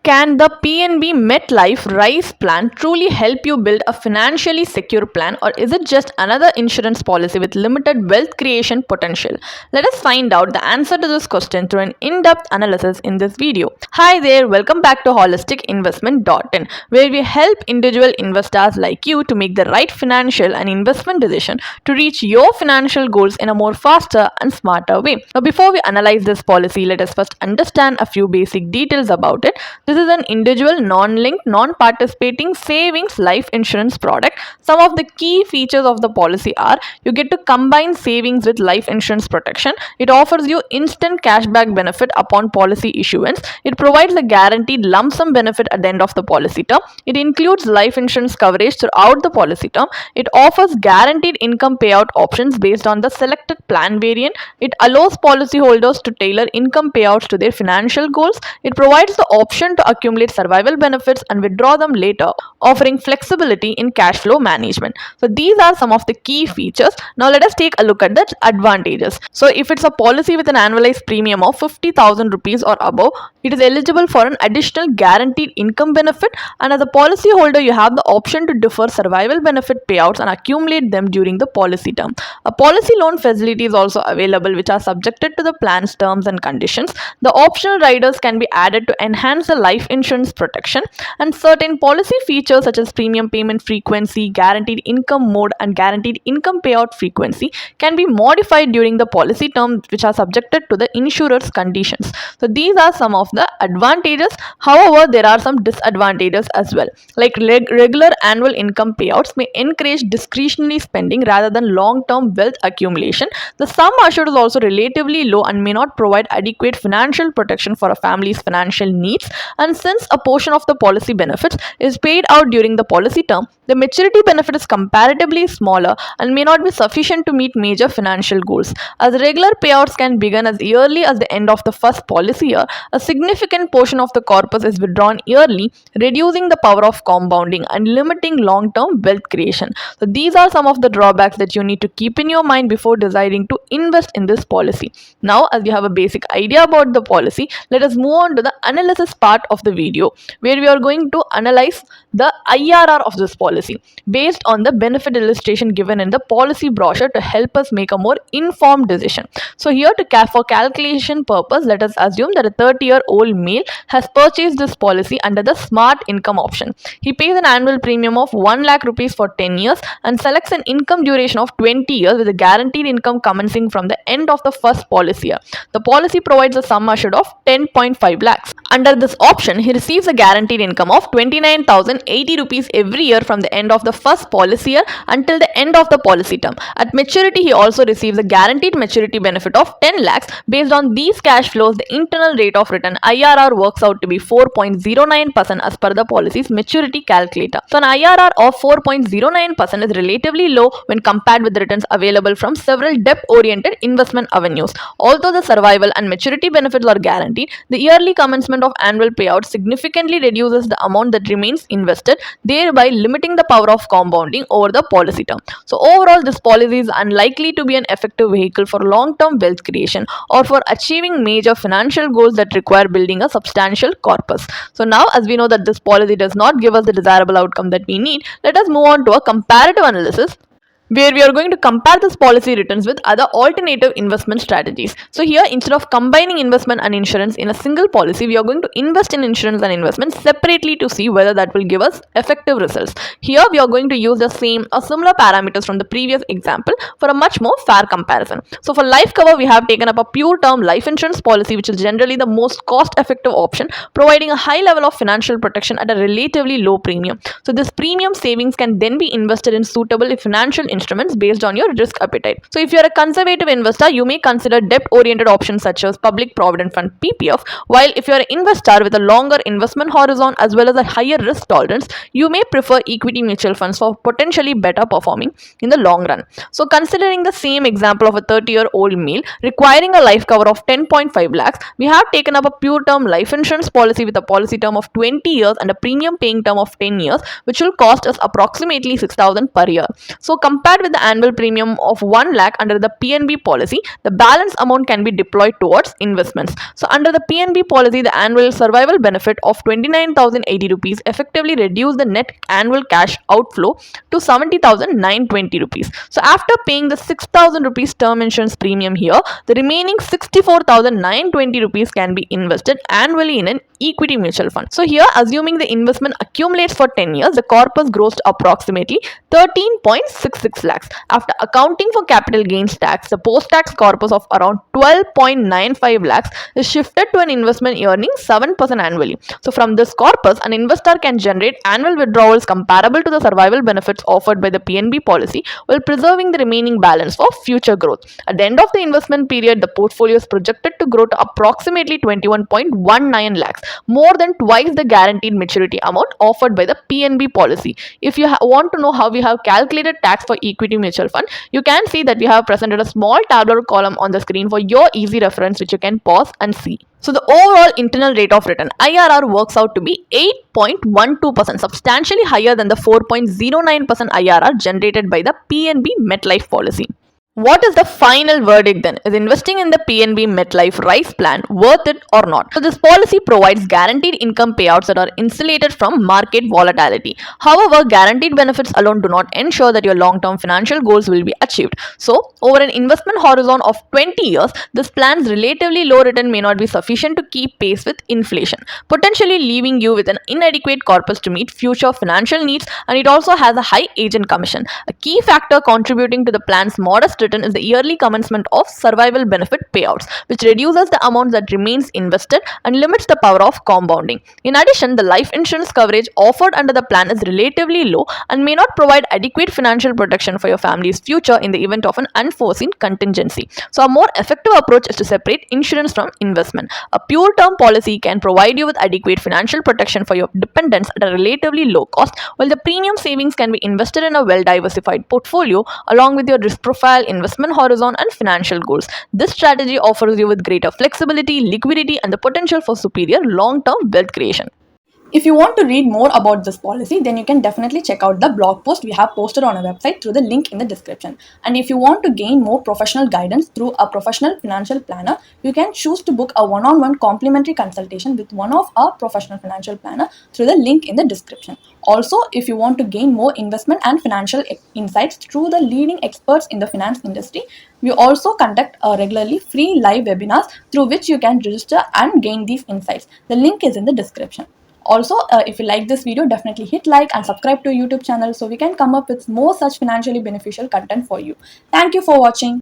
Can the PNB MetLife Rise plan truly help you build a financially secure plan, or is it just another insurance policy with limited wealth creation potential? Let us find out the answer to this question through an in-depth analysis in this video. Hi there, welcome back to holisticinvestment.in, where we help individual investors like you to make the right financial and investment decision to reach your financial goals in a more faster and smarter way. Now, before we analyze this policy, let us first understand a few basic details about it. This is an individual, non-linked, non-participating savings life insurance product. Some of the key features of the policy are: you get to combine savings with life insurance protection. It offers you instant cashback benefit upon policy issuance. It provides a guaranteed lump sum benefit at the end of the policy term. It includes life insurance coverage throughout the policy term. It offers guaranteed income payout options based on the selected plan variant. It allows policyholders to tailor income payouts to their financial goals. It provides the option to accumulate survival benefits and withdraw them later, offering flexibility in cash flow management. So these are some of the key features. Now let us take a look at the advantages. So if it's a policy with an annualized premium of 50,000 rupees or above, it is eligible for an additional guaranteed income benefit, and as a policyholder you have the option to defer survival benefit payouts and accumulate them during the policy term. A policy loan facility is also available, which are subjected to the plan's terms and conditions. The optional riders can be added to enhance the life insurance protection, and certain policy features such as premium payment frequency, guaranteed income mode, and guaranteed income payout frequency can be modified during the policy term, which are subjected to the insurer's conditions. So these are some of the advantages. However, there are some disadvantages as well. Like regular annual income payouts may encourage discretionary spending rather than long-term wealth accumulation. The sum assured is also relatively low and may not provide adequate financial protection for a family's financial needs. And since a portion of the policy benefits is paid out during the policy term, the maturity benefit is comparatively smaller and may not be sufficient to meet major financial goals. As regular payouts can begin as early as the end of the first policy year, a significant portion of the corpus is withdrawn yearly, reducing the power of compounding and limiting long-term wealth creation. So these are some of the drawbacks that you need to keep in your mind before deciding to invest in this policy. Now, as you have a basic idea about the policy, let us move on to the analysis part of the video, where we are going to analyze the IRR of this policy based on the benefit illustration given in the policy brochure to help us make a more informed decision. So here, for calculation purpose, let us assume that a 30-year-old male has purchased this policy under the smart income option. He pays an annual premium of 1 lakh rupees for 10 years and selects an income duration of 20 years with a guaranteed income commencing from the end of the first policy year. The policy provides a sum assured of 10.5 lakhs. Under this option, he receives a guaranteed income of 29,080 rupees every year from the end of the first policy year until the end of the policy term. At maturity, he also receives a guaranteed maturity benefit of 10 lakhs. Based on these cash flows, the internal rate of return IRR works out to be 4.09% as per the policy's maturity calculator. So an IRR of 4.09% is relatively low when compared with the returns available from several debt-oriented investment avenues. Although the survival and maturity benefits are guaranteed, the yearly commencement of annual payout significantly reduces the amount that remains invested, thereby limiting the power of compounding over the policy term. So overall, this policy is unlikely to be an effective vehicle for long-term wealth creation or for achieving major financial goals that require building a substantial corpus. So now, as we know that this policy does not give us the desirable outcome that we need, let us move on to a comparative analysis, where we are going to compare this policy returns with other alternative investment strategies. So here, instead of combining investment and insurance in a single policy, we are going to invest in insurance and investment separately to see whether that will give us effective results. Here, we are going to use the same or similar parameters from the previous example for a much more fair comparison. So for life cover, we have taken up a pure term life insurance policy, which is generally the most cost-effective option, providing a high level of financial protection at a relatively low premium. So this premium savings can then be invested in suitable financial instruments based on your risk appetite. So if you are a conservative investor, you may consider debt-oriented options such as public provident fund (PPF), while if you are an investor with a longer investment horizon as well as a higher risk tolerance, you may prefer equity mutual funds for potentially better performing in the long run. So considering the same example of a 30-year-old male requiring a life cover of 10.5 lakhs, we have taken up a pure term life insurance policy with a policy term of 20 years and a premium paying term of 10 years, which will cost us approximately 6,000 per year. So Compared with the annual premium of 1 lakh under the PNB policy, the balance amount can be deployed towards investments. So under the PNB policy, the annual survival benefit of 29,080 rupees effectively reduced the net annual cash outflow to 70,920 rupees. So after paying the 6,000 rupees term insurance premium here, the remaining 64,920 rupees can be invested annually in an equity mutual fund. So here, assuming the investment accumulates for 10 years, the corpus grows to approximately 13.66 lakhs. After accounting for capital gains tax, the post-tax corpus of around 12.95 lakhs is shifted to an investment earning 7% annually. So from this corpus, an investor can generate annual withdrawals comparable to the survival benefits offered by the PNB policy while preserving the remaining balance for future growth. At the end of the investment period, the portfolio is projected to grow to approximately 21.19 lakhs, more than twice the guaranteed maturity amount offered by the PNB policy. If you want to know how we have calculated tax for equity mutual fund, you can see that we have presented a small tabular column on the screen for your easy reference, which you can pause and see. So the overall internal rate of return IRR works out to be 8.12%, substantially higher than the 4.09% IRR generated by the PNB MetLife policy. What is the final verdict then? Is investing in the PNB MetLife RISE plan worth it or not? So this policy provides guaranteed income payouts that are insulated from market volatility. However, guaranteed benefits alone do not ensure that your long-term financial goals will be achieved. So, over an investment horizon of 20 years, this plan's relatively low return may not be sufficient to keep pace with inflation, potentially leaving you with an inadequate corpus to meet future financial needs, and it also has a high agent commission. A key factor contributing to the plan's modest return is the yearly commencement of survival benefit payouts, which reduces the amount that remains invested and limits the power of compounding. In addition, the life insurance coverage offered under the plan is relatively low and may not provide adequate financial protection for your family's future in the event of an unforeseen contingency. So, a more effective approach is to separate insurance from investment. A pure term policy can provide you with adequate financial protection for your dependents at a relatively low cost, while the premium savings can be invested in a well-diversified portfolio along with your risk profile, investment horizon, and financial goals. This strategy offers you with greater flexibility, liquidity, and the potential for superior long-term wealth creation. If you want to read more about this policy, then you can definitely check out the blog post we have posted on our website through the link in the description. And if you want to gain more professional guidance through a professional financial planner, you can choose to book a one-on-one complimentary consultation with one of our professional financial planner through the link in the description. Also, if you want to gain more investment and financial insights through the leading experts in the finance industry, we also conduct regularly free live webinars through which you can register and gain these insights. The link is in the description. Also, if you like this video, definitely hit like and subscribe to our YouTube channel so we can come up with more such financially beneficial content for you. Thank you for watching.